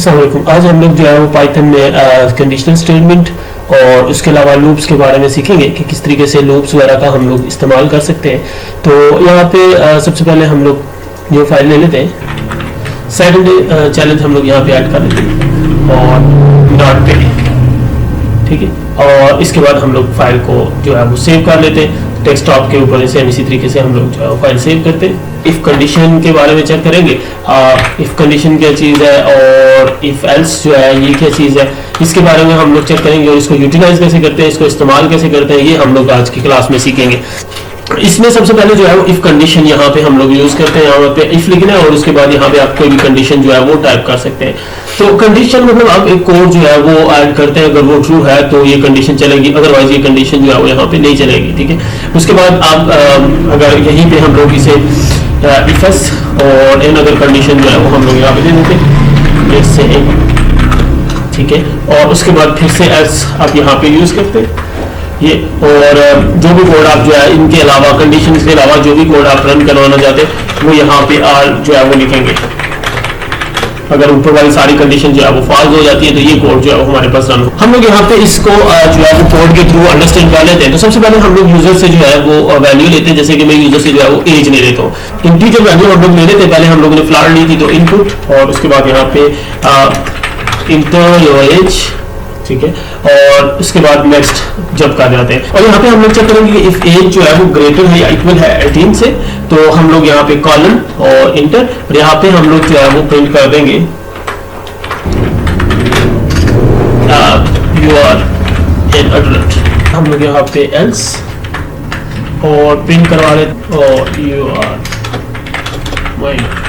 अस्सलाम वालेकुम। आज हम लोग जो है वो पाइथन में कंडीशनल स्टेटमेंट और उसके अलावा लूप्स के बारे में सीखेंगे कि किस तरीके से लूप्स वगैरह का हम लोग इस्तेमाल कर सकते हैं। तो यहाँ पे सबसे पहले हम लोग ये फाइल ले लेते हैं। सेकंड चैलेंज हम लोग यहाँ पे ऐड कर लेते हैं और डॉट पे, ठीक है। और इसके बाद हम लोग फाइल को जो है वो सेव कर लेते हैं डेस्कटॉप के ऊपर। सेम इसी तरीके से हम लोग जो है फाइल सेव करते हैं। इफ कंडीशन के बारे में चेक करेंगे, इफ कंडीशन क्या चीज़ है और इफ एल्स जो है ये क्या चीज़ है, इसके बारे में हम लोग चेक करेंगे और इसको यूटिलाइज कैसे करते हैं, इसको इस्तेमाल कैसे करते हैं, ये हम लोग आज की क्लास में सीखेंगे। इसमें सबसे पहले जो है वो इफ कंडीशन यहाँ पे हम लोग यूज करते हैं। यहाँ पे इफ लिखना है और उसके बाद यहाँ पे आप कोई भी कंडीशन जो है वो टाइप कर सकते हैं। तो कंडीशन मतलब आप एक कोड जो है वो ऐड करते हैं, अगर वो ट्रू है तो ये कंडीशन चलेगी, अदरवाइज ये कंडीशन जो है वो यहाँ पे नहीं चलेगी, ठीक है। उसके बाद आप अगर यहीं पे हम लोग इसे इफ एस और एन अगर कंडीशन जो है वो हम लोग यहाँ पे दे देते हैं इससे एन, ठीक है। और उसके बाद फिर से एस आप यहाँ पे यूज करते हैं ये, और जो भी कोड आप जो है इनके अलावा कंडीशन के अलावा जो भी कोड आप रन करवाना चाहते हैं वो यहाँ पे आर जो है वो लिखेंगे। अगर ऊपर वाली सारी कंडीशन जो है वो फॉल्स हो जाती है तो ये कोड जो है वो हमारे पास रन हो। हम लोग यहाँ पे इसको जो है वो कोड के थ्रू अंडरस्टैंड कर लेते हैं। तो सबसे पहले हम लोग यूजर से जो है वो वैल्यू लेते हैं। जैसे कि मैं यूजर से जो है वो एज ले लेता हूँ। इंटीजर वैल्यू हम लोग ले लेते हैं। पहले हम लोगों ने फ्लावर ली थी तो इनपुट, और उसके बाद यहाँ पे इंटर योर एज, ठीक है। और उसके बाद नेक्स्ट जब कर जाते हैं और यहाँ पे हम लोग चेक करेंगे कि इफ एज जो है वो ग्रेटर है या इक्वल है 18 से, तो हम लोग यहाँ पे कॉलन और इंटर, और यहाँ पे हम लोग जो है वो प्रिंट कर देंगे यू आर एन एडल्ट। हम लोग यहाँ पे एल्स और प्रिंट करवा लेते और यू आर माइनर,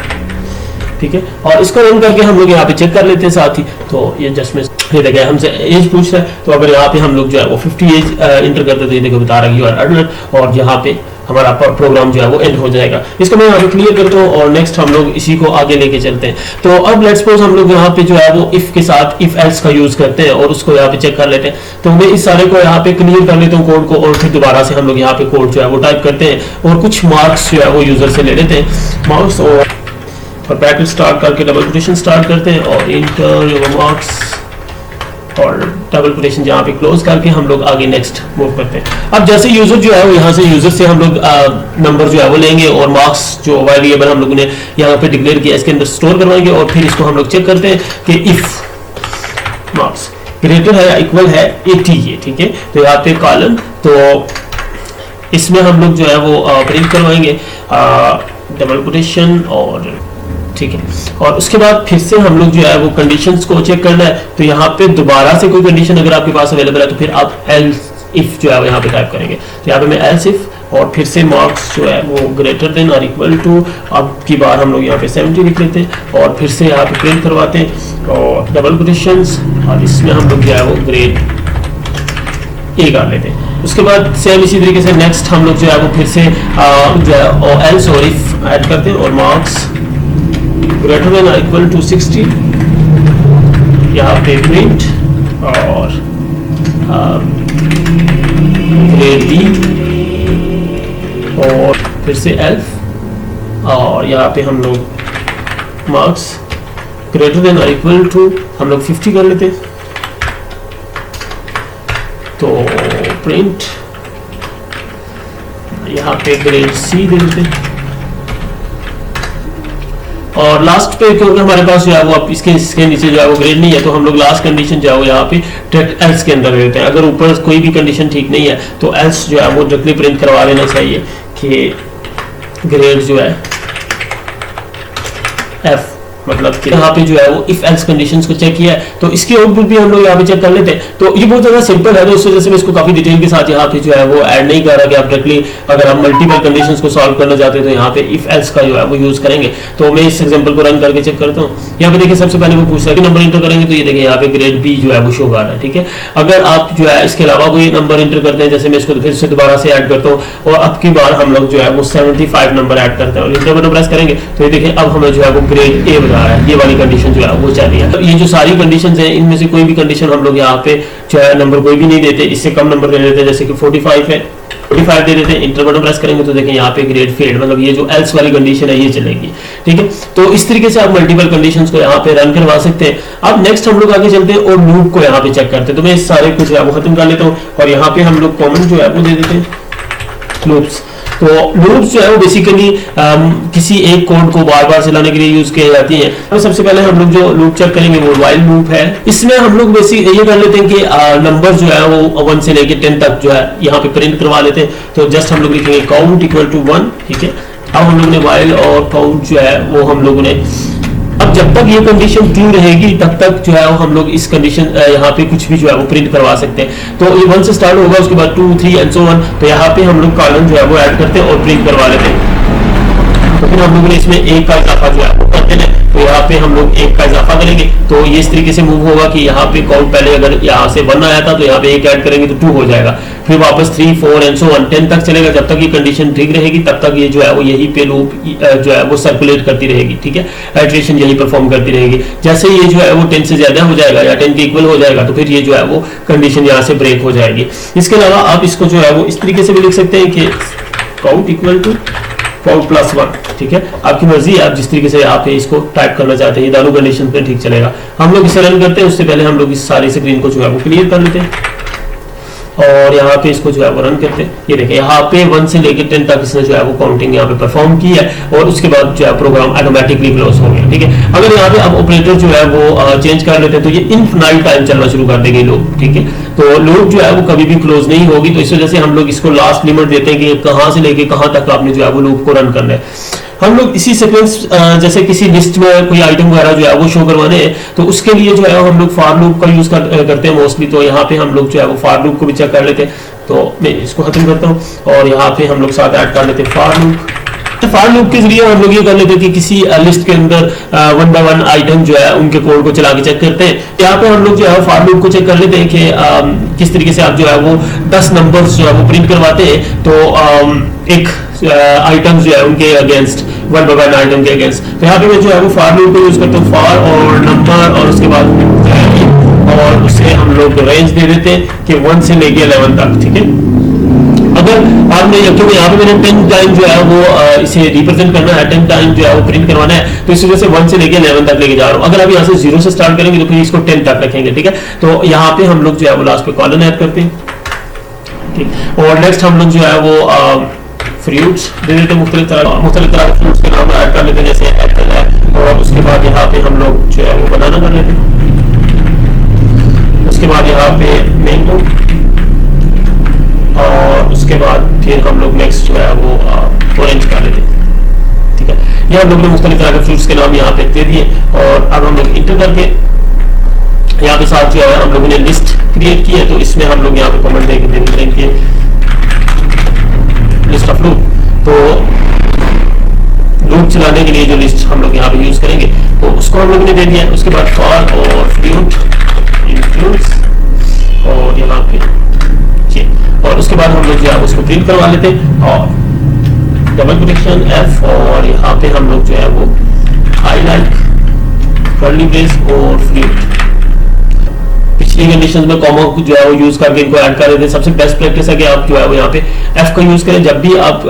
ठीक है। और इसको रन करके हम लोग यहाँ पे चेक कर लेते हैं साथ ही। तो ये जस्ट में ये देखिए हमसे एज पूछ रहा है, तो अगर यहाँ पे हम लोग जो है वो 50 एज इंटर करते तो ये देखो बता रहा है यू आर एडल्ट, और यहाँ पे हमारा प्रोग्राम जो है वो एंड हो जाएगा। इसको मैं यहाँ पे क्लियर करता हूँ और नेक्स्ट हम लोग इसी को आगे लेके चलते हैं। तो अब लेट्स सपोज हम लोग यहाँ पे जो है वो इफ के साथ इफ एल्स का यूज करते हैं और उसको यहाँ पे चेक कर लेते हैं। तो मैं इस सारे को यहाँ पे क्लियर कर लेता हूँ कोड को, और फिर दोबारा से हम लोग यहाँ पे कोड जो है वो टाइप करते हैं और कुछ मार्क्स जो है वो यूजर से ले लेते हैं मार्क्स, और ब्रैकेट स्टार्ट करके डबल कोटेशन स्टार्ट करते हैं और इंटर योर मार्क्स और डबल कोटेशन जहाँ पे क्लोज करके हम लोग आगे नेक्स्ट मूव करते हैं। अब जैसे यूजर जो है वो यहाँ से यूजर से हम लोग नंबर जो है वो लेंगे और मार्क्स जो वेरिएबल हम लोगों ने यहाँ पे डिक्लेयर किया इसके अंदर स्टोर करवाएंगे, और फिर इसको हम लोग चेक करते हैं कि इफ मार्क्स ग्रेटर है या इक्वल है 80 ये, ठीक है। तो यहाँ पे कॉलन, तो इसमें हम लोग जो है वो प्रिंट करवाएंगे डबल कोटेशन और, ठीक है। और उसके बाद फिर से हम लोग जो है वो कंडीशंस को चेक करना है। तो यहाँ पे दोबारा से कोई कंडीशन अगर आपके पास अवेलेबल है तो फिर आप एल्स इफ जो है वो यहाँ पे टाइप करेंगे। तो यहाँ पे मैं एल्स इफ और फिर से मार्क्स जो है वो ग्रेटर देन और इक्वल टू, अब की बार हम लोग यहाँ पे 70 लिख लेते हैं और फिर से यहाँ पे प्रिंट करवाते हैं और डबल कोटेशंस, और इसमें हम लोग जो है वो ग्रेड ए कर लेते हैं। उसके बाद सेम इसी तरीके से नेक्स्ट हम लोग जो है वो फिर से जो है एल्स और इफ ऐड करते हैं और मार्क्स ग्रेटर देन और इक्वल टू 60, यहाँ पे प्रिंट और ग्रेड बी और फिर से एल्फ, और यहाँ पे हम लोग मार्क्स ग्रेटर देन और इक्वल टू हम लोग 50 कर लेते हैं। तो प्रिंट यहाँ पे ग्रेड सी दे देते हैं, और लास्ट पे क्योंकि हमारे पास जो है वो इसके नीचे जो है वो ग्रेड नहीं है तो हम लोग लास्ट कंडीशन जो है वो यहाँ पे डायरेक्ट एल्स के अंदर देते हैं। अगर ऊपर कोई भी कंडीशन ठीक नहीं है तो एल्स जो है वो डायरेक्टली प्रिंट करवा देना चाहिए कि ग्रेड जो है एफ, मतलब कि यहाँ पे जो है वो इफ एल्स कंडीशंस को चेक किया है तो इसकी आउटपुट भी हम लोग यहाँ पे चेक कर लेते हैं। तो ये बहुत ज़्यादा सिंपल है, तो इस वजह से मैं इसको काफी डिटेल के साथ यहाँ पे जो है वो ऐड नहीं कर रहा कि आप डायरेक्टली अगर आप मल्टीपल कंडीशंस को सॉल्व करना चाहते हैं तो यहाँ पे इफ एल्स का जो है वो यूज करेंगे। तो मैं इस एग्जाम्पल को रन करके चेक करता हूँ। यहाँ पे देखिए सबसे पहले वो पूछ रहा है कि नंबर इंटर करेंगे, तो ये देखिए यहाँ पे ग्रेड बी जो है वो शो कर रहा है, ठीक है। अगर आप जो है इसके अलावा कोई नंबर इंटर करते हैं, जैसे मैं इसको फिर से दोबारा से ऐड करता हूँ और अब की बार हम लोग जो है वो 75 नंबर ऐड करते हैं और इंटर बटन प्रेस करेंगे तो ये देखिए अब हमें जो है वो ग्रेड ए जा रहा है, ये वाली कंडीशन जो है वो चल रही है। तो ये जो सारी कंडीशंस हैं इनमें से कोई भी कंडीशन हम लोग यहाँ पे जो है नंबर कोई भी नहीं देते, इससे कम नंबर दे देते हैं, जैसे कि 45 है 45 दे देते हैं। इंटर बटन प्रेस करेंगे तो देखें यहाँ पे ग्रेड फेल्ड, मतलब ये जो एल्स वाली कंडीशन है ये चलेगी, ठीक है। तो इस तरीके से आप मल्टीपल कंडीशंस को यहाँ पे रन करवा सकते हैं। अब नेक्स्ट हम लोग आगे चलते हैं और लूप को यहाँ पे चेक करते हैं। तो मैं इस सारे कुछ है वो खत्म कर लेता हूँ और यहाँ पे हम लोग कॉमन जो है वो दे देते हैं लूप्स। तो लूप्स जो है वो बेसिकली किसी एक कोड को बार बार चलाने के लिए यूज किए जाती हैं। तो सबसे पहले हम लोग जो लूप चेक करेंगे वो व्हाइल लूप है। इसमें हम लोग बेसिक ये कर लेते हैं कि नंबर जो है वो 1 से लेके 10 तक जो है यहाँ पे प्रिंट करवा लेते हैं। तो जस्ट हम लोग लिखेंगे काउंट इक्वल टू 1, ठीक है। अब हम लोग ने व्हाइल और काउंट जो है वो हम लोगों ने, अब जब तक ये कंडीशन ट्रू रहेगी तब तक जो है वो हम लोग इस कंडीशन यहाँ पे कुछ भी जो है वो प्रिंट करवा सकते हैं। तो ये 1 से स्टार्ट होगा, उसके बाद 2, 3 एंड सो ऑन। तो यहाँ पे हम लोग कॉलम जो है वो ऐड करते हैं और प्रिंट करवा लेते हैं। तो फिर हम लोग ने इसमें एक का इजाफा जो है वो करते हैं। तो यहाँ पे हम लोग एक का इजाफा करेंगे तो ये इस तरीके से मूव होगा कि यहाँ पे काउंट पहले अगर यहाँ से 1 आया था तो यहाँ पे एक ऐड करेंगे तो 2 हो जाएगा, फिर वापस 3, 4 एंड सो ऑन 10 तक चलेगा। जब तक ये कंडीशन ठीक रहेगी तब तक ये जो है वो यही पे लूप जो है वो सर्कुलेट करती रहेगी, ठीक है। आइटरेशन यही परफॉर्म करती रहेगी। जैसे ये जो है वो 10 से ज्यादा हो जाएगा या 10 के इक्वल हो जाएगा तो फिर ये जो है वो कंडीशन यहाँ से ब्रेक हो जाएगी। इसके अलावा आप इसको जो है वो इस तरीके से भी लिख सकते हैं कि count equal to count plus 1, ठीक है। आपकी मर्जी है, आप जिस तरीके से आप इसको टाइप करना चाहते हैं, ये दोनों कंडीशन पे ठीक चलेगा। हम लोग इसे रन करते हैं, उससे पहले हम लोग इस सारी स्क्रीन को जो है वो क्लियर कर लेते हैं और यहाँ पे इसको जो है वो रन करते हैं। ये देखिए यहाँ पे 1 से लेकर 10 तक इसने जो है वो काउंटिंग यहाँ पे परफॉर्म की है और उसके बाद जो है प्रोग्राम ऑटोमेटिकली क्लोज हो गया, ठीक है। अगर यहाँ पे अब ऑपरेटर जो है वो चेंज कर लेते हैं तो ये इनफिनाइट टाइम चलना शुरू कर देंगे लूप, ठीक है। तो लूप जो है वो कभी भी क्लोज नहीं होगी। तो इस वजह से हम लोग इसको लास्ट लिमिट देते हैं कि कहाँ से लेके कहाँ तक आपने जो है वो लूप को रन करना है। हम लोग इसी सीक्वेंस जैसे किसी लिस्ट में कोई आइटम वगैरह जो है वो शो करवाने हैं तो उसके लिए जो है हम लोग फॉर लूप का यूज करते हैं मोस्टली। तो यहाँ पे हम लोग जो है वो फॉर लूप को भी चेक कर लेते हैं। तो मैं इसको खत्म करता हूँ और यहाँ पे हम लोग साथ ऐड कर लेते हैं फॉर लूप। तो फॉर लूप के जरिए हम लोग ये कर लेते हैं कि किसी लिस्ट के अंदर 1 बाय 1 आइटम जो है उनके कोड को चला के चेक करते हैं। यहाँ पे हम लोग जो है फॉर लूप को चेक कर लेते हैं कि किस तरीके से आप जो है वो 10 नंबर्स जो है वो प्रिंट करवाते हैं। तो एक आइटम्स जो है उनके अगेंस्ट 1 बाय 1 आइटम के अगेंस्ट। तो यहाँ पे मैं जो है वो फॉर लूप को यूज करता हूँ, फॉर और नंबर और उसके बाद और उसे हम लोग रेंज दे देते हैं कि 1 से लेके 11 तक, ठीक है। अगर आपने क्योंकि यहाँ पे मैंने 10 टाइम जो है वो इसे रिप्रेजेंट करना है, 10 टाइम जो है वो प्रिंट करवाना है, तो इस वजह से 1 से लेके 11 तक लेके जा रहा हूँ। अगर आप यहाँ से 0 से स्टार्ट करेंगे तो फिर इसको 10 तक रखेंगे, ठीक है। तो यहाँ पे हम लोग जो है वो लास्ट पे कॉलन ऐड करते हैं, ठीक। और नेक्स्ट हम लोग जो है वो फ्रूट्स दे देते हैं, मुख्तलिफ तरह के फ्रूट्स के नाम ऐड कर लेते हैं, जैसे एप्पल है। और उसके बाद यहाँ पे हम लोग जो है वो बनाना कर लेते हैं। उसके बाद यहाँ पे मैंगो और उसके बाद फिर हम लोग नेक्स्ट जो है वो ऑरेंज कर लेते हैं, ठीक है। ये हम लोग ने मुख्तलिफ तरह के फ्रूट्स के नाम यहाँ पे दे दिए और अब हम लोग इंटर करके यहाँ पे साथ जो है हम लोगों ने लिस्ट क्रिएट की है। तो इसमें हम लोग यहाँ पे कमेंट देंगे लिस्ट ऑफ लूप। तो लूप चलाने के लिए जो लिस्ट हम लोग यहाँ पे यूज करेंगे तो उसको हम लोग ने दे दिया। उसके बाद फॉर और फ्रूट इंक्लूड्स और यहाँ पे और उसके बाद हम लोग जो है उसको प्रिंट करवा लेते हैं और डबल कोटेशन F और यहाँ पे हम लोग जो है वो हाईलाइट कर्ली ब्रेस और फ्रूट। पिछली कंडीशंस में कॉमा जो है वो यूज करके इनको ऐड कर देते हैं। सबसे बेस्ट प्रैक्टिस है कि आप जो है वो यहाँ पे F का यूज करें जब भी आप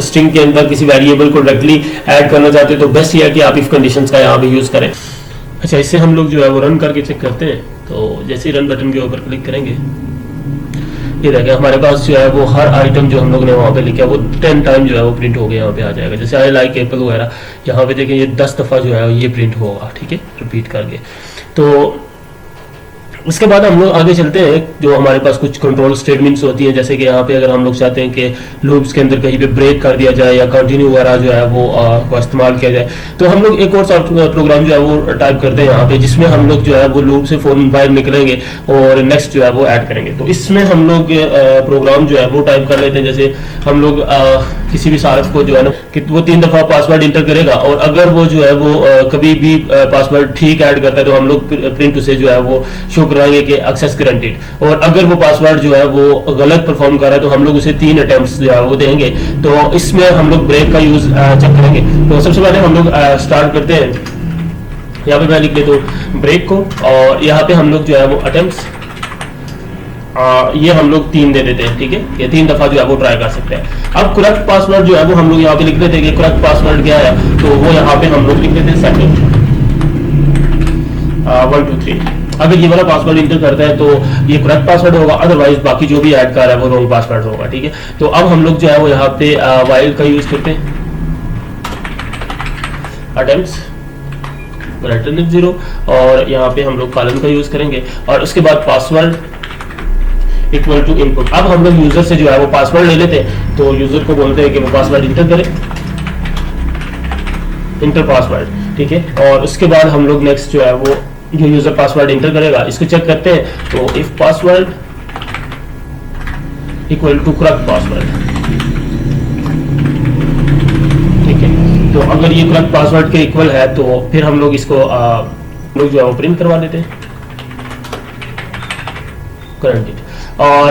स्ट्रिंग के अंदर किसी वेरिएबल को डायरेक्टली ऐड करना चाहते हैं। तो बेस्ट ये है कि आप इफ कंडीशंस का यहाँ पे यूज करें। अच्छा, इससे हम लोग जो है वो रन करके चेक करते हैं। तो जैसे ही रन बटन के ऊपर क्लिक करेंगे ये देखिए हमारे पास जो है वो हर आइटम जो हम लोग ने वहाँ पे लिखा है वो 10 टाइम जो है वो प्रिंट हो गया यहाँ पे आ जाएगा। जैसे आई लाइक एप्पल वगैरह यहाँ पे देखें ये 10 दफ़ा जो है ये प्रिंट होगा, ठीक है, रिपीट करके। तो उसके बाद हम लोग आगे चलते हैं। जो हमारे पास कुछ कंट्रोल स्टेटमेंट्स होती हैं, जैसे कि यहाँ पे अगर हम लोग चाहते हैं कि लूप्स के अंदर कहीं पे ब्रेक कर दिया जाए या कंटिन्यू वगैरह जो है वो को इस्तेमाल किया जाए तो हम लोग एक और प्रोग्राम जो है वो टाइप करते हैं यहाँ पे, जिसमें हम लोग जो है वो लूप से फौरन बाहर निकलेंगे और नेक्स्ट जो है वो ऐड करेंगे। तो इसमें हम लोग प्रोग्राम जो है वो टाइप कर लेते हैं। जैसे हम लोग किसी भी सारफ को जो है ना कि वो 3 दफ़ा पासवर्ड इंटर करेगा और अगर वो जो है वो कभी भी पासवर्ड ठीक ऐड करता है तो हम लोग प्रिंट उसे जो है वो शो कराएंगे कि एक्सेस ग्रांटेड। और अगर वो पासवर्ड जो है वो गलत परफॉर्म कर रहा है तो हम लोग उसे 3 अटेम्प्ट्स जो है वो देंगे। तो इसमें हम लोग ब्रेक का यूज चेक करेंगे। तो सबसे पहले हम लोग स्टार्ट करते हैं यहाँ पे मैं लिख लेता हूँ ब्रेक को, और यहाँ पे हम लोग जो है वो अटेम्प्ट्स ये हम लोग 3 दे देते हैं, ठीक है, ये 3 दफा जो है वो ट्राई कर सकते हैं। अब करेक्ट पासवर्ड जो है वो हम लोग यहाँ पे लिख लेते हैं कि करेक्ट पासवर्ड क्या है, तो वो यहाँ पे हम लोग लिख लेते हैं सेकंड 1 2 3। अगर ये वाला पासवर्ड इंटर करता है तो ये करेक्ट पासवर्ड होगा, अदरवाइज बाकी जो भी ऐड कर रहा है वो रॉन्ग पासवर्ड होगा, ठीक है। तो अब हम लोग जो है वो यहाँ पे वाइल का यूज करते हैं, अटेम्प्ट्स ग्रेटर देन 0, और यहाँ पे हम लोग कॉलन का यूज करेंगे, और उसके बाद पासवर्ड इक्वल टू इनपुट। अब हम लोग यूजर से जो है वो पासवर्ड ले लेते हैं, तो यूजर को बोलते हैं कि वो पासवर्ड इंटर करे, इंटर पासवर्ड, ठीक है। और उसके बाद हम लोग नेक्स्ट जो है वो जो यूजर पासवर्ड इंटर करेगा इसको चेक करते हैं, तो if password equal to correct password, ठीक है। तो अगर ये करेक्ट पासवर्ड के इक्वल है तो फिर हम लोग इसको लोग जो है वो प्रिंट करवा देते हैं करंट, और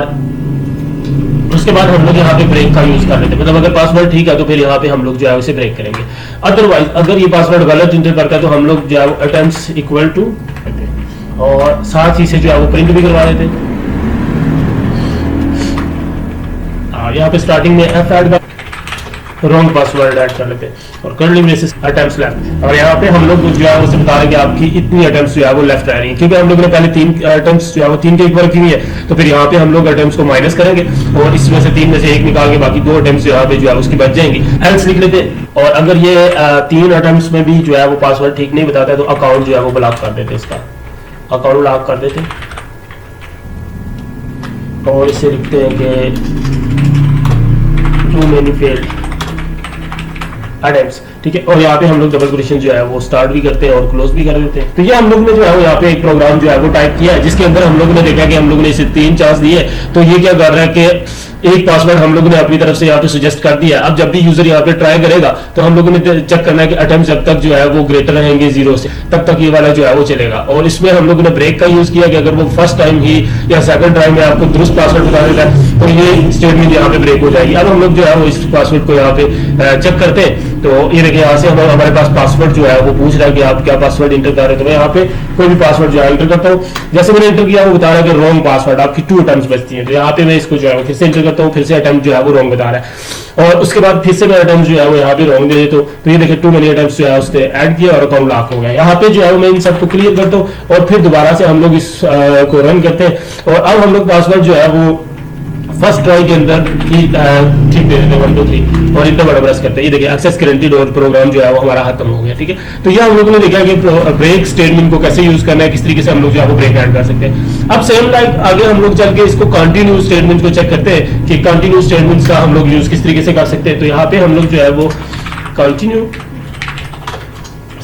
उसके बाद हम लोग यहाँ पे ब्रेक का यूज कर लेते हैं, मतलब अगर पासवर्ड ठीक है तो फिर यहाँ पे हम लोग जो है उसे ब्रेक करेंगे। अदरवाइज अगर ये पासवर्ड गलत इंटर करता है तो हम लोग जो है अटेम्प्ट्स इक्वल टू, और साथ ही से जो है वो प्रिंट भी करवा देते हैं। यहाँ पे स्टार्टिंग में F add wrong password add कर लेते हैं, और कर्ली ब्रेसेस अटेम्प्ट्स लेफ्ट, और यहाँ पे हम लोग जो है उसे बता रहे कि आपकी इतनी अटेम्प्ट्स जो है वो लेफ्ट रह रही है, क्योंकि हम लोगों ने पहले 3 अटेम्प्ट्स जो है वो 3 के इक्वल की हुई है, तो फिर यहाँ पे हम लोग अटेम्प्ट्स को माइनस करेंगे और इसमें से 3 में से 1 निकाल के बाकी 2 अटेम्प्ट्स यहाँ पे जो है उसकी बच जाएंगी, एल्स लिख लेते हैं। और अगर ये 3 अटेम्प्ट्स में भी जो है वो पासवर्ड ठीक नहीं बताता है तो अकाउंट जो है वो ब्लॉक कर देते, इसका अकाउंट लॉक कर देते, और इसे लिखते हैं कि टू मेनी फेल्ड अटेम्प्ट्स, ठीक है। और यहाँ पे हम लोग डबल क्वेश्चन जो है वो स्टार्ट भी करते हैं और क्लोज भी कर देते हैं। तो ये हम लोग ने जो है यहाँ पे एक प्रोग्राम जो है वो टाइप किया है, जिसके अंदर हम लोगों ने देखा कि हम लोगों ने इसे 3 चांस दिए, तो ये क्या कर रहा है कि एक पासवर्ड हम लोगों ने अपनी तरफ से यहाँ पे सजेस्ट कर दिया। अब जब भी यूजर यहाँ पे ट्राई करेगा तो हम लोगों ने चेक करना है कि अटेम्प्ट जब तक जो है वो ग्रेटर रहेंगे 0 से, तब तक ये वाला जो है वो चलेगा। और इसमें हम लोगों ने ब्रेक का यूज किया कि अगर वो फर्स्ट टाइम ही या सेकंड टाइम में आपको दुरुस्त पासवर्ड बता देता है तो ये स्टेटमेंट यहाँ पे ब्रेक हो जाएगी। अब हम लोग जो है वो इस पासवर्ड को यहाँ पे चेक करते हैं, तो ये देखिए यहाँ से हमारे पास पासवर्ड जो है वो पूछ रहा है कि आप क्या पासवर्ड इंटर कर रहे हैं, तो मैं यहाँ पे कोई भी पासवर्ड जो है इंटर करता हूँ। जैसे मैंने इंटर किया वो बता रहा है कि रॉन्ग पासवर्ड, आपकी 2 अटेम्प्ट्स बचती हैं, तो यहाँ पे मैं इसको जो है फिर से इंटर करता हूँ, फिर से अटेम्प्ट जो है वो रॉन्ग बता रहा है, और उसके बाद फिर से मैं अटेम्प्ट जो है वो यहाँ पे रॉन्ग दे देता हूँ। तो ये देखिए 2 मेनी अटेम्प्ट्स जो है उसने ऐड किया और अकाउंट लॉक हो गया। यहाँ पे जो है मैं इन सबको क्लियर करता हूँ और फिर दोबारा से हम लोग इस को रन करते हैं, और अब हम लोग पासवर्ड जो है वो फर्स्ट ट्राई के अंदर ही ठीक दे देते हैं 1 2 3 और इतना बड़ा प्रेस करते हैं। ये देखिए एक्सेस ग्रांटेड और प्रोग्राम जो है वो हमारा खत्म हो गया, ठीक है। तो ये हम लोगों ने देखा कि ब्रेक स्टेटमेंट को कैसे यूज करना है, किस तरीके से हम लोग जो है वो ब्रेक ऐड कर सकते हैं। अब सेम लाइक आगे हम लोग चल के इसको कंटिन्यू स्टेटमेंट को चेक करते हैं कि कंटिन्यू स्टेटमेंट्स का हम लोग यूज किस तरीके से कर सकते हैं। तो यहाँ पे हम लोग जो है वो कंटिन्यू,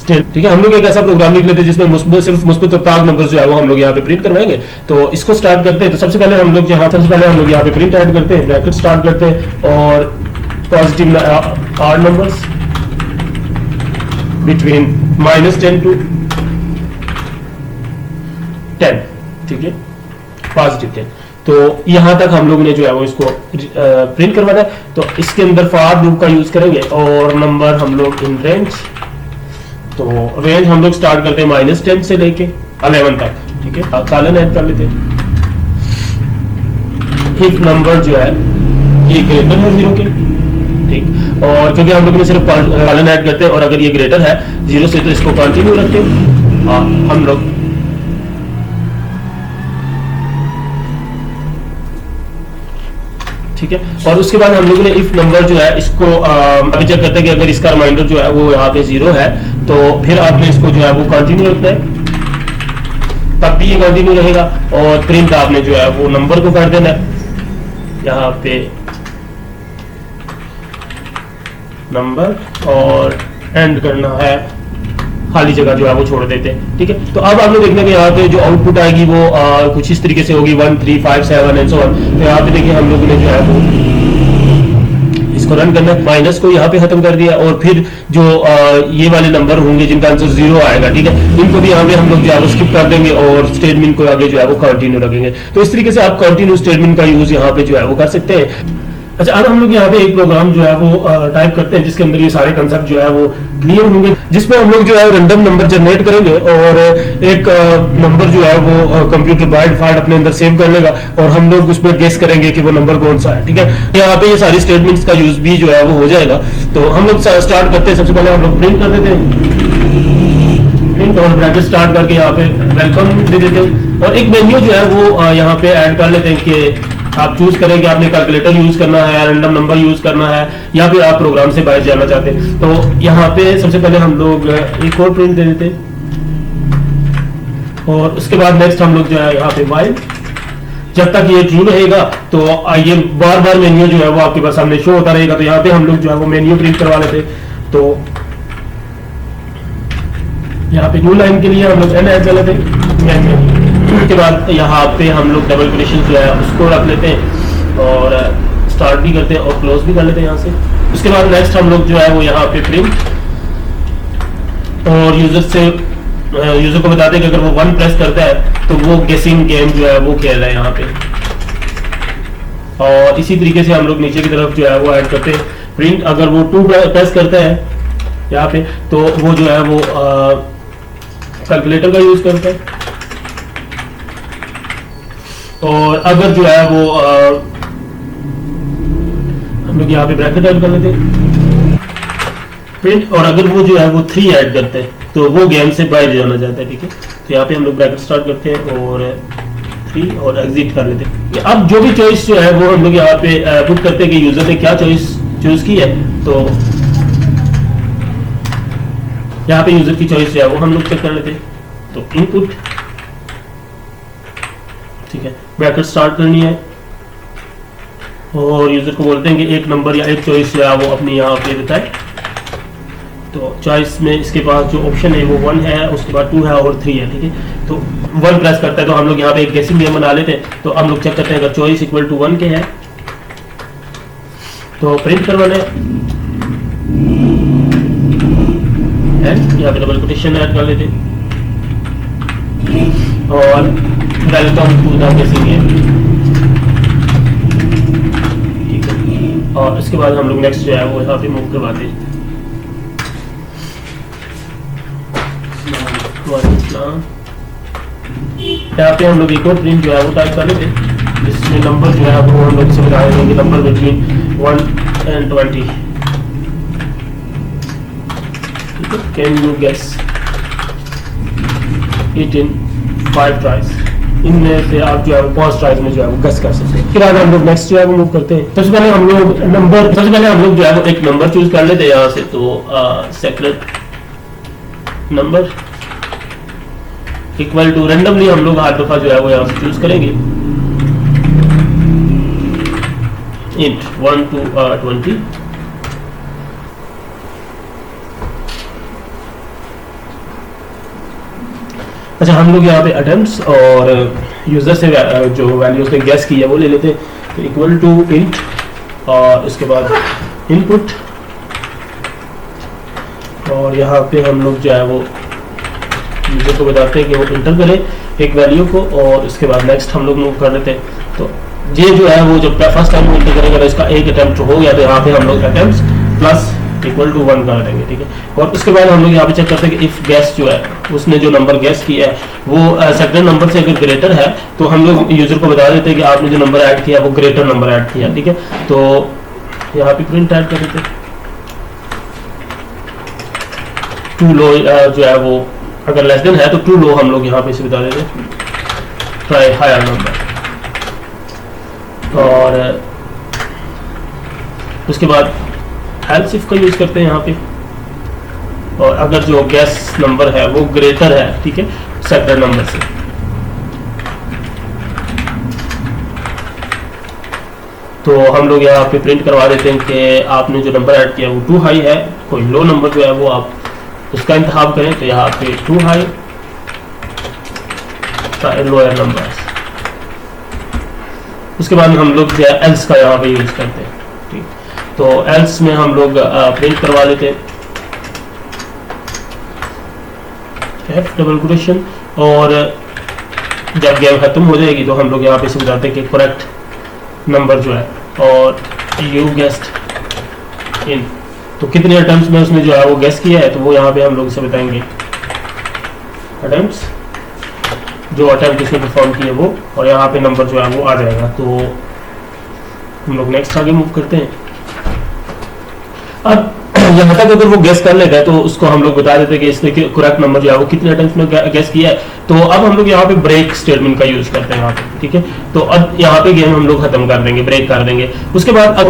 ठीक है, हम लोग एक ऐसा प्रोग्राम लिख लेते हैं जिसमें सिर्फ मुस्बत और ताग नंबर जो है वो हम लोग यहाँ पे प्रिंट करवाएंगे। तो इसको स्टार्ट करते हैं। तो सबसे पहले हम लोग यहाँ पे प्रिंट ऐड करते हैं, ब्रैकेट स्टार्ट करते हैं, और positive odd numbers between -10 to 10, ठीक है, पॉजिटिव 10। तो यहां तक हम लोग ने जो है वो इसको प्रिंट करवाना है। तो इसके अंदर फॉर लूप का यूज करेंगे, और नंबर हम लोग इन रेंज, तो रेंज हम लोग स्टार्ट करते हैं -10 से लेके 11 तक, ठीक है। कॉलन ऐड कर लेते हैं। इफ नंबर जो है ये ग्रेटर है 0 के, ठीक, और क्योंकि हम लोग सिर्फ कॉलन ऐड करते हैं, और अगर ये ग्रेटर है 0 से तो इसको कंटिन्यू रखते हैं, और हम लोग ठीक है। और उसके बाद हम लोगों ने इफ नंबर जो है इसको अभी चेक करते हैं कि अगर इसका रिमाइंडर जो है वो यहाँ पे 0 है तो फिर आपने इसको जो है वो कंटिन्यू रखना है, तब भी ये कंटिन्यू रहेगा। और प्रिंट आपने जो है वो नंबर को कर देना है, यहाँ पे नंबर, और एंड करना है, खाली जगह जो है वो छोड़ देते हैं, ठीक है। तो अब आपने देखना कि यहाँ पे जो आउटपुट आएगी वो कुछ इस तरीके से होगी 1 3 5 7 एंड सो ऑन। तो यहाँ पे देखिए हम लोगों ने जो है वो इसको रन करना है, माइनस को यहाँ पे खत्म कर दिया, और फिर जो ये वाले नंबर होंगे जिनका आंसर 0 आएगा, ठीक है, इनको भी यहाँ पे हम लोग जो है वो स्किप कर देंगे और स्टेटमेंट को आगे जो है वो कंटिन्यू रखेंगे। तो इस तरीके से आप कंटिन्यू स्टेटमेंट का यूज यहाँ पे जो है वो कर सकते हैं। अच्छा, अब हम लोग यहाँ पे एक प्रोग्राम जो है वो टाइप करते हैं जिसके अंदर ये सारे कंसेप्ट जो है वो क्लियर होंगे, जिसमें हम लोग जो है रैंडम नंबर जनरेट करेंगे और एक नंबर जो है वो कंप्यूटर बाय डिफॉल्ट अपने अंदर सेव कर लेगा और हम लोग उस पर गेस करेंगे कि वो नंबर कौन सा है। ठीक है, यहाँ पे ये सारी स्टेटमेंट्स का यूज भी जो है वो हो जाएगा। तो हम लोग स्टार्ट करते हैं, सबसे पहले हम लोग प्रिंट कर देते हैं, प्रिंट और ब्रैकेट स्टार्ट करके यहाँ पे वेलकम दे देते हैं और एक मेन्यू जो है वो यहाँ पे ऐड कर लेते हैं कि आप चूज करें कि आपने कैलकुलेटर यूज करना है, रैंडम नंबर यूज करना है, या फिर आप प्रोग्राम से बाहर जाना चाहते हैं। तो यहाँ पे सबसे पहले हम लोग एक और प्रिंट दे देते हैं और उसके बाद नेक्स्ट हम लोग जो है यहाँ पे वाइल, जब तक ये ट्रू रहेगा तो ये बार बार मेन्यू जो है वो आपके पास सामने शो होता रहेगा। तो यहाँ पे हम लोग जो है वो मेन्यू प्रिंट करवा लेते। तो यहाँ पे न्यू लाइन के लिए हम लोग एन ऐड कर लेते हैं। उसके बाद यहाँ पे हम लोग डबल कोटेशन जो है उसको रख लेते हैं और स्टार्ट भी करते हैं और क्लोज भी कर लेते हैं यहाँ से। उसके बाद नेक्स्ट हम लोग जो है वो यहाँ पे प्रिंट और यूजर को बताते हैं कि अगर वो 1 प्रेस करता है तो वो गेसिंग गेम जो है वो खेल रहा है यहाँ पे। और इसी तरीके से हम लोग नीचे की तरफ जो है वो ऐड करते हैं प्रिंट, अगर वो 2 प्रेस करता है यहाँ पे तो वो जो है वो कैलकुलेटर का यूज करता है। और अगर जो है वो हम लोग यहाँ पे ब्रैकेट ऐड कर लेते हैं प्रिंट, और अगर वो जो है वो 3 ऐड करते हैं तो वो गेम से बाहर जाना चाहता है। ठीक है, तो यहाँ पे हम लोग ब्रैकेट स्टार्ट करते हैं और 3 और एग्जिट कर लेते हैं। अब जो भी चॉइस जो है वो हम लोग यहाँ पे पुट करते हैं कि यूजर ने क्या चॉइस चूज की है। तो यहाँ पे यूजर की चॉइस जो है वो हम लोग चेक कर लेते हैं। तो इनपुट, ठीक है, ब्रैकेट स्टार्ट करनी है और यूजर को बोलते हैं कि एक नंबर या एक चॉइस जो है वो अपनी यहाँ पे देता है। तो चॉइस में इसके पास जो ऑप्शन है वो 1 है, उसके बाद 2 है और 3 है। ठीक है, तो 1 प्रेस करता है तो हम लोग यहाँ पे एक गेसिंग गेम बना लेते हैं। तो हम लोग चेक करते हैं अगर चॉइस इक्वल टू 1 के है तो प्रिंट करवाना है, यहाँ पे डबल कोटेशन ऐड कर लेते हैं और वेलकम टू द गेसिंग गेम। ठीक है, और इसके बाद हम लोग नेक्स्ट जो है वो यहाँ पे मूव करवाते हैं। यहाँ पे हम लोग एक और प्रिंट जो है वो टाइप कर लेते हैं जिसमें नंबर जो है वो हम लोग से बता देंगे number between 1 and 20। Can you guess it in 5 tries. इनमें से आप जो है वो 5 ट्राइज में जो है वो गेस कर सकते हैं। फिर आगे हम लोग नेक्स्ट जो है वो मूव करते हैं। सबसे पहले हम लोग जो है वो एक नंबर चूज कर लेते हैं यहाँ से। तो secret number equal to randomly हम लोग हर दफा जो है वो यहाँ से चूज करेंगे int 1 to 20। अच्छा, हम लोग यहाँ पे अटेम्प्ट्स और यूजर से जो वैल्यूज ने गैस की है वो ले लेते हैं। तो इक्वल टू int और इसके बाद इनपुट और यहाँ पे हम लोग जो है वो यूजर को बताते हैं कि वो इंटर करे एक वैल्यू को और इसके बाद नेक्स्ट हम लोग मूव कर लेते हैं। तो ये जो है वो जब फर्स्ट टाइम इंटर करेंगे तो इसका एक अटेम्प्ट हो गया तो यहाँ पे हम लोग अटेम्प्ट्स प्लस इक्वल टू 1 कर देंगे। ठीक है, और उसके बाद हम लोग यहाँ पे चेक करते हैं कि इफ गैस जो है उसने जो नंबर गैस किया है वो सेकंड नंबर से अगर ग्रेटर है तो हम लोग यूजर को बता देते हैं कि आपने जो नंबर ऐड किया वो ग्रेटर नंबर ऐड किया। ठीक है, तो यहाँ पे प्रिंट ऐड कर देते हैं टू लो जो है वो अगर लेस देन है तो टू लो हम लोग यहाँ पे से बता देते हैं ट्राई हायर नंबर। और उसके बाद एल्स इफ का यूज करते हैं यहाँ पे और अगर जो गैस नंबर है वो ग्रेटर है, ठीक है, सेकंड नंबर से तो हम लोग यहाँ पे प्रिंट करवा देते हैं कि आपने जो नंबर ऐड किया वो टू हाई है। कोई लो नंबर जो है वो आप उसका इंतखाब करें तो यहाँ पे टू हाई लोअर नंबर। उसके बाद हम लोग जो है एल्स का यहाँ पे यूज करते हैं। ठीक, तो एल्स में हम लोग प्रिंट करवा लेते हैं एफ डबल कोटेशन और जब गेम खत्म हो जाएगी तो हम लोग यहाँ पे से बताते हैं कि करेक्ट नंबर जो है और यू गेस्ड इन, तो कितने अटेम्प्ट्स में उसने जो है वो गेस किया है, तो वो यहाँ पे हम लोग इसे बताएंगे अटेम्प्ट्स, जो अटेम्प्ट उसने परफॉर्म किए वो, और यहाँ पे नंबर जो है वो आ जाएगा। तो हम लोग नेक्स्ट आगे मूव करते हैं। अब यहाँ तक अगर वो गेस कर लेगा तो उसको हम लोग बता देते हैं कि इसने करेक्ट नंबर जो है वो कितने अटेम्प्ट्स में गेस किया है। तो अब हम लोग यहाँ पे ब्रेक स्टेटमेंट का यूज करते हैं यहाँ पे, ठीक है। तो अब यहाँ पे गेम हम लोग खत्म कर देंगे, ब्रेक कर देंगे। उसके बाद अब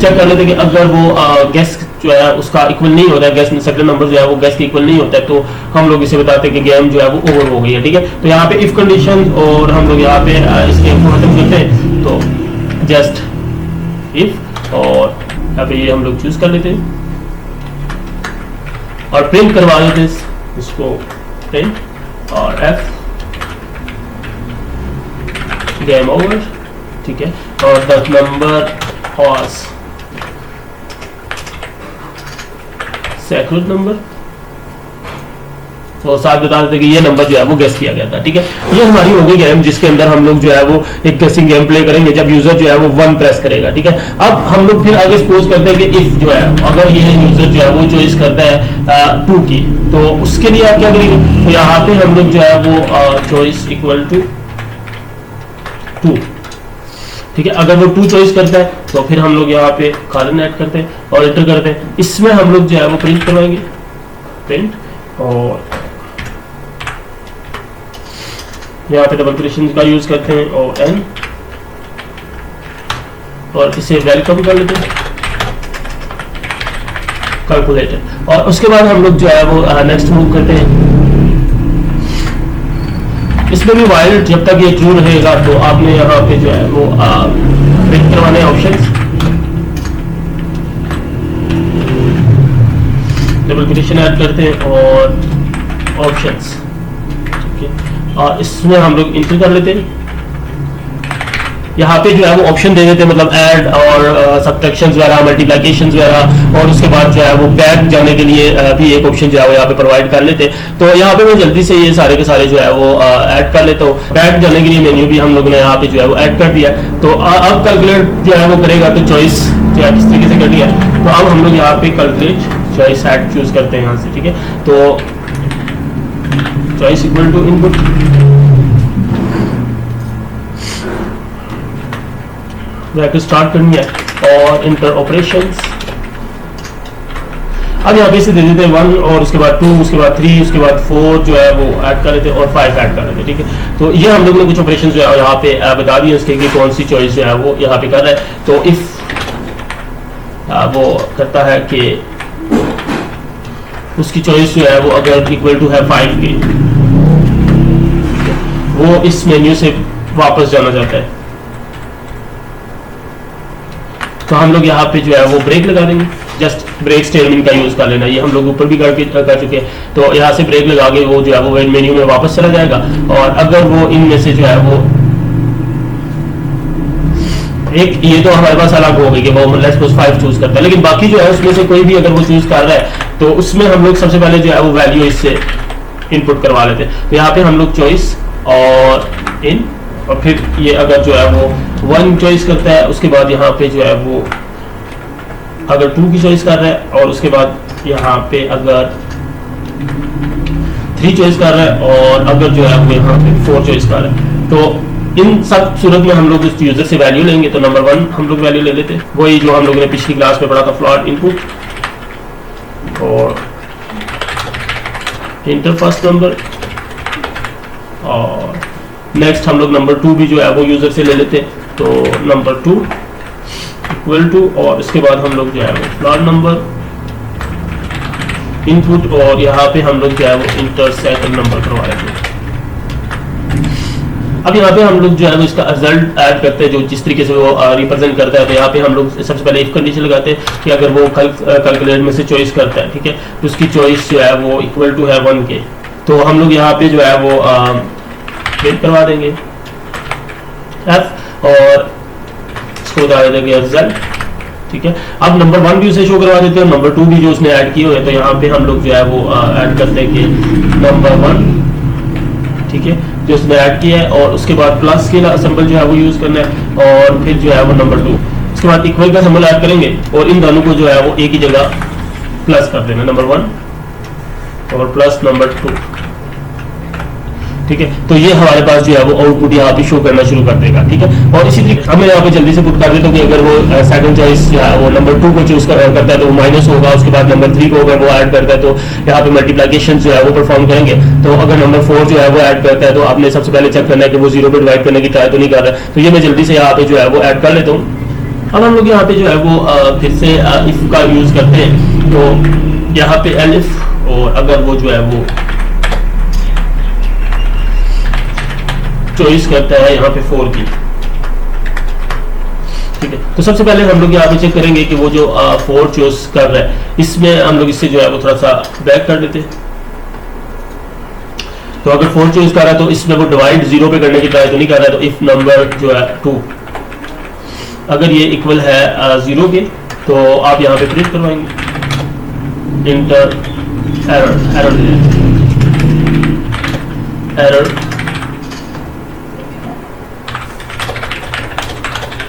चेक कर लेते हैं कि अगर वो गेस जो है उसका इक्वल नहीं होता है, गेस सेकंड नंबर जो है वो गेस के इक्वल नहीं होता है, तो हम लोग इसे बताते हैं कि गेम जो है वो ओवर हो गई है, ठीक है। तो यहाँ पे इफ कंडीशन, और हम लोग यहाँ पे इस गेम को खत्म करते हैं। तो जस्ट इफ, और यहाँ पे ये हम लोग चूज कर लेते हैं और प्रिंट करवा देते हैं इसको, प्रिंट और एफ, गेम ओवर, ठीक है। और the number was secret number, तो साथ बता देते कि ये नंबर जो है वो गेस किया गया था, ठीक है। ये हमारी होगी गेम जिसके अंदर हम लोग जो है वो एक गेसिंग गेम प्ले करेंगे जब यूजर जो है वो 1 प्रेस करेगा, ठीक है। अब हम लोग फिर आगे सपोज करते हैं कि इफ जो है अगर ये यूजर जो है वो चॉइस करता है 2 की, तो उसके लिए आप क्या करेंगे, तो यहाँ पे हम लोग जो है वो चॉइस इक्वल टू 2, ठीक है। अगर वो 2 चॉइस करता है तो फिर हम लोग यहाँ पे कॉलन ऐड करते हैं और एंटर करते हैं। इसमें हम लोग जो है वो प्रिंट करवाएंगे, प्रिंट, और यहाँ पे डबल क्वेश्चन का यूज करते हैं और एन, और इसे वेलकम कर लेते हैं कैलकुलेटर। और उसके बाद हम लोग जो है वो नेक्स्ट मूव करते हैं। इसमें भी वाइल जब तक ये ट्रू रहेगा तो आपने यहाँ पे जो है वो प्रिंट करवाने ऑप्शंस, डबल क्वेश्चन ऐड करते हैं और ऑप्शंस, ठीक है। और इसमें हम लोग इंटर कर लेते हैं। यहाँ पे जो है वो ऑप्शन दे देते हैं, मतलब ऐड और सब्ट्रैक्शंस वगैरह, मल्टीप्लिकेशंस वगैरह, और उसके बाद जो है वो बैक जाने के लिए भी एक ऑप्शन जो है वो यहाँ पे प्रोवाइड कर लेते हैं। तो यहाँ पे मैं जल्दी से ये सारे के सारे जो है वो ऐड कर लेता हूँ। बैक जाने के लिए मेन्यू भी हम लोग ने यहाँ पे जो है वो ऐड कर दिया। तो अब कैलकुलेट जो है वो करेगा, तो चॉइस जो है किस तरीके से कर दिया। तो अब हम लोग यहाँ पे कैलकुलेट चॉइस ऐड चूज करते हैं यहाँ से, ठीक है। तो choice equal to input, bracket start करनी है और इंटर ऑपरेशंस। अब यहाँ पे से दे देते हैं 1, और उसके बाद 2, उसके बाद 3, उसके बाद 4 जो है वो ऐड कर लेते हैं और 5 ऐड कर लेते हैं, ठीक है। तो ये हम लोग ने कुछ ऑपरेशन जो है यहाँ पे बता दिए उसके कि कौन सी चॉइस जो है वो यहाँ पे कर रहा है। तो इफ वो करता है कि उसकी चॉइस जो है वो अगर इक्वल टू है 5 की, वो इस मेन्यू से वापस जाना चाहता है, तो हम लोग यहाँ पे जो है वो ब्रेक लगा देंगे। जस्ट ब्रेक स्टेटमेंट का यूज कर लेना, ये हम लोग ऊपर भी कर चुके हैं। तो यहाँ से ब्रेक लगा के वो जो है वो मेन्यू में वापस चला जाएगा। और अगर वो इनमें से जो है वो एक, ये तो हमारे पास अलग हो गई कि वो लेट्स सपोज 5 चूज करता है, लेकिन बाकी जो है उसमें से कोई भी अगर वो चूज कर रहा है तो उसमें हम लोग सबसे पहले जो है वो वैल्यू इससे इनपुट करवा लेते हैं। तो यहाँ पे हम लोग चॉइस और इन, और फिर ये अगर जो है वो 1 चॉइस करता है, उसके बाद यहाँ पे जो है वो अगर 2 की चॉइस कर रहा है, और उसके बाद यहाँ पे अगर 3 चॉइस कर रहा है, और अगर जो है वो यहाँ पे 4 चॉइस कर रहा है, तो इन सब सूरत में हम लोग उस यूजर से वैल्यू लेंगे। तो नंबर 1 हम लोग वैल्यू ले लेते हैं, वही जो हम लोगों ने पिछली क्लास में पढ़ा था, फ्लॉट इनपुट, और इंटर फर्स्ट नंबर, और नेक्स्ट हम लोग नंबर 2 भी जो है वो यूजर से ले लेते हैं। तो नंबर 2 इक्वल टू, और इसके बाद हम लोग जो है वो फ्लॉट नंबर इनपुट, और यहाँ पे हम लोग जो है वो इंटर सेकंड नंबर करवा लेते हैं। अब यहाँ पे हम लोग जो है वो इसका रिजल्ट ऐड करते हैं, जो जिस तरीके से वो रिप्रेजेंट करता है। तो यहाँ पे हम लोग सबसे पहले इफ कंडीशन लगाते हैं कि अगर वो कैलकुलेट में से चॉइस करता है, ठीक है, तो उसकी चॉइस जो है वो इक्वल टू है 1 के, तो हम लोग यहाँ पे जो है वो प्रिंट करवा देंगे F, और इसको बता देंगे रिजल्ट, ठीक है। अब नंबर 1 भी उसे शो करवा देते हैं, नंबर 2 भी जो उसने ऐड किए हुए, तो यहाँ पे हम लोग जो है वो ऐड करते हैं कि नंबर 1, ठीक है, जो उसने ऐड किया है, और उसके बाद प्लस के सिंबल जो है वो यूज करना है, और फिर जो है वो नंबर 2। उसके बाद इक्वल का सिंबल ऐड करेंगे और इन दोनों को जो है वो एक ही जगह प्लस कर देना, नंबर 1 और प्लस नंबर 2। ठीक है, तो ये हमारे पास जो है वो आउटपुट यहाँ पे शो करना शुरू कर देगा। ठीक है, और इसी तरीके अब मैं यहाँ पे जल्दी से पुट कर देता हूँ कि अगर वो सेकंड चॉइस जो है वो नंबर 2 को चूज करता है तो वो माइनस होगा, उसके बाद नंबर 3 को अगर वो ऐड करता है तो यहाँ पे मल्टीप्लिकेशन जो है वो परफॉर्म करेंगे। तो अगर नंबर 4 जो है वो ऐड करता है तो आपने सबसे पहले चेक करना है कि वो 0 पे डिवाइड करने की ट्राई तो नहीं कर रहा है। तो ये मैं जल्दी से यहाँ पे जो है वो ऐड कर लेता हूँ। अब हम लोग यहाँ पे जो है वो फिर से इफ का यूज करते हैं, तो यहाँ पे एलिफ, और अगर वो जो है वो चॉइस करता है यहाँ पे 4 की। ठीक है, तो सबसे पहले हम लोग यहाँ पे चेक करेंगे कि वो जो 4 चॉइस कर रहा है, इसमें हम लोग इससे जो है वो थोड़ा सा बैक कर देते हैं। तो अगर 4 चॉइस कर रहा है तो इसमें वो डिवाइड 0 पे करने की ट्राई तो नहीं कर रहा है। तो इफ नंबर जो है 2 अगर ये इक्वल है 0 के, तो आप यहाँ पे प्रिंट करवाएंगे इंटर एरर एरर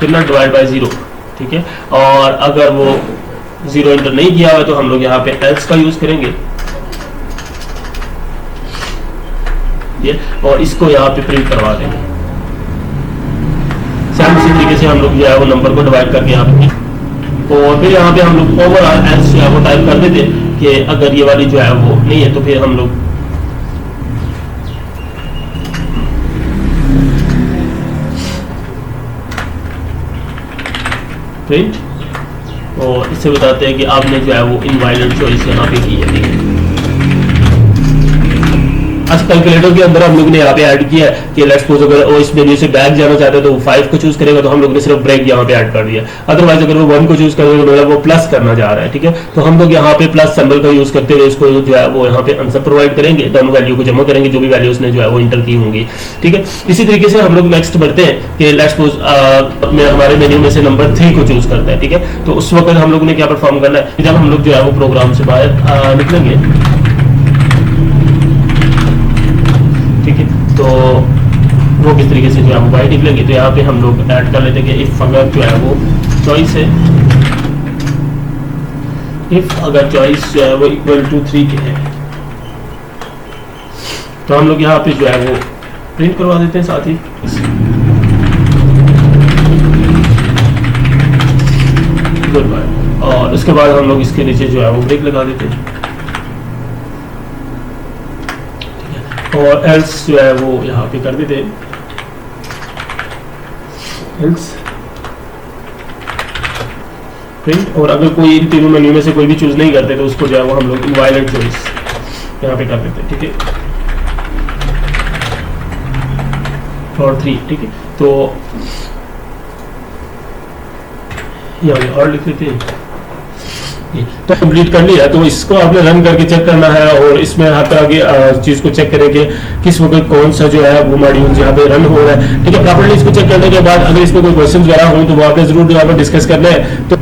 कितना डिवाइड बाय 0। ठीक है, और अगर वो 0 इंटर नहीं किया हुआ तो हम लोग यहाँ पे एल्स का यूज करेंगे ये, और इसको यहाँ पे प्रिंट करवा देंगे। सेम इसी तरीके से हम लोग जो है वो नंबर को डिवाइड करके यहाँ पे, और फिर यहाँ पे हम लोग ओवरऑल एल्स जो है वो टाइप कर देते कि अगर ये वाली जो है वो नहीं है तो फिर हम लोग प्रिंट, और इससे बताते हैं कि आपने जो है वो इनवाइलेंट चॉइस यहाँ पे की है। ठीक है, आज कैलकुलेटर के अंदर हम लोग ने यहाँ पे ऐड किया है कि लेट्स सपोज अगर वो इस मेन्यू से बैक जाना चाहते हैं तो वो 5 को चूज करेगा, तो हम लोग ने सिर्फ ब्रेक यहाँ पे ऐड कर दिया। अदरवाइज अगर वो 1 को चूज करेगा तो मतलब वो प्लस करना चाह रहा है। ठीक है, तो हम लोग यहाँ पे प्लस सिंबल का यूज करते हुए इसको जो है वो यहाँ पे आंसर प्रोवाइड करेंगे, दोनों वैल्यू को जमा करेंगे जो भी वैल्यू उसने जो है वो इंटर की होंगी। ठीक है, इसी तरीके से हम लोग नेक्स्ट बढ़ते हैं कि लेट्स सपोज हमारे मेन्यू में से नंबर 3 को चूज करता है। ठीक है, तो उस वक्त हम लोग ने क्या परफॉर्म करना है, जब हम लोग जो है वो प्रोग्राम से बाहर निकलेंगे। ठीक है, तो वो किस तरीके से जो है वो बाहर निकलेंगे, तो यहाँ पे हम लोग ऐड कर लेते हैं कि इफ अगर जो है वो चॉइस है, इफ अगर चॉइस जो है वो इक्वल टू 3 के है, तो हम लोग यहाँ पे जो है वो प्रिंट करवा देते हैं साथ ही। गुड बाय, और उसके बाद हम लोग इसके नीचे जो है वो ब्रेक लगा देते हैं, और एल्स जो है वो यहाँ पे कर देते हैं एल्स प्रिंट, और अगर कोई इन तीनों मेन्यू में से कोई भी चूज नहीं करते तो उसको जो है वो हम लोग इनवायलेंट चॉइस यहाँ पे कर देते हैं। ठीक है, और 3। ठीक है, तो यहाँ और लिख देते हैं, तो कंप्लीट कर लिया। तो इसको आपने रन करके चेक करना है, और इसमें यहाँ पे आगे चीज को चेक करेंगे किस वक्त कौन सा जो है वो मॉड्यूल यहाँ पे रन हो रहा है। ठीक है, प्रॉपर्ली इसको चेक करने के बाद अगर इसमें कोई क्वेश्चन वगैरह हो तो वो आपने जरूर जो है डिस्कस करना है। तो